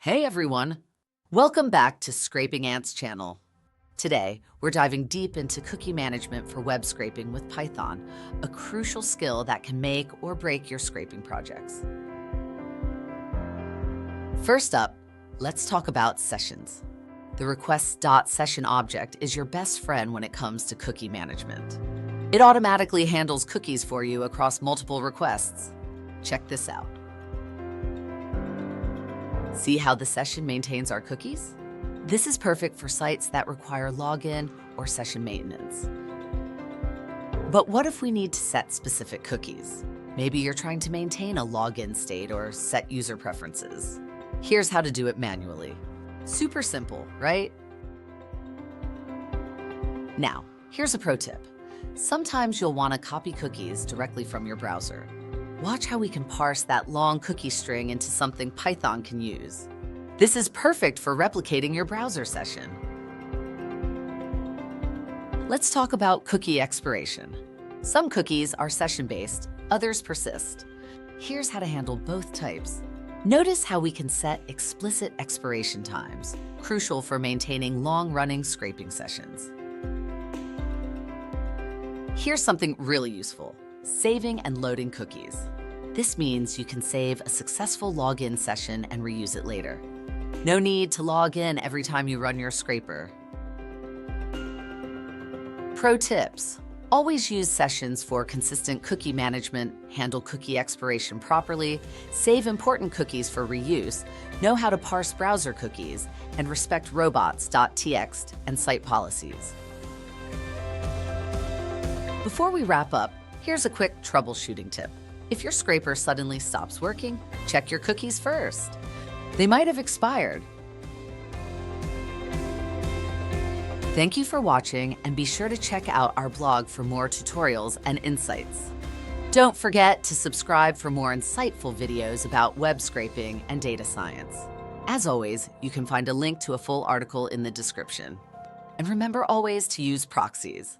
Hey everyone! Welcome back to Scraping Ants channel. Today, we're diving deep into cookie management for web scraping with Python, a crucial skill that can make or break your scraping projects. First up, let's talk about sessions. The request.session object is your best friend when it comes to cookie management. It automatically handles cookies for you across multiple requests. Check this out. See how the session maintains our cookies? This is perfect for sites that require login or session maintenance. But what if we need to set specific cookies? Maybe you're trying to maintain a login state or set user preferences. Here's how to do it manually. Super simple, right? Now, here's a pro tip. Sometimes you'll want to copy cookies directly from your browser. Watch how we can parse that long cookie string into something Python can use. This is perfect for replicating your browser session. Let's talk about cookie expiration. Some cookies are session-based, others persist. Here's how to handle both types. Notice how we can set explicit expiration times, crucial for maintaining long-running scraping sessions. Here's something really useful: saving and loading cookies. This means you can save a successful login session and reuse it later. No need to log in every time you run your scraper. Pro tips: always use sessions for consistent cookie management, handle cookie expiration properly, save important cookies for reuse, know how to parse browser cookies, and respect robots.txt and site policies. Before we wrap up, here's a quick troubleshooting tip. If your scraper suddenly stops working, check your cookies first. They might have expired. Thank you for watching, and be sure to check out our blog for more tutorials and insights. Don't forget to subscribe for more insightful videos about web scraping and data science. As always, you can find a link to a full article in the description. And remember always to use proxies.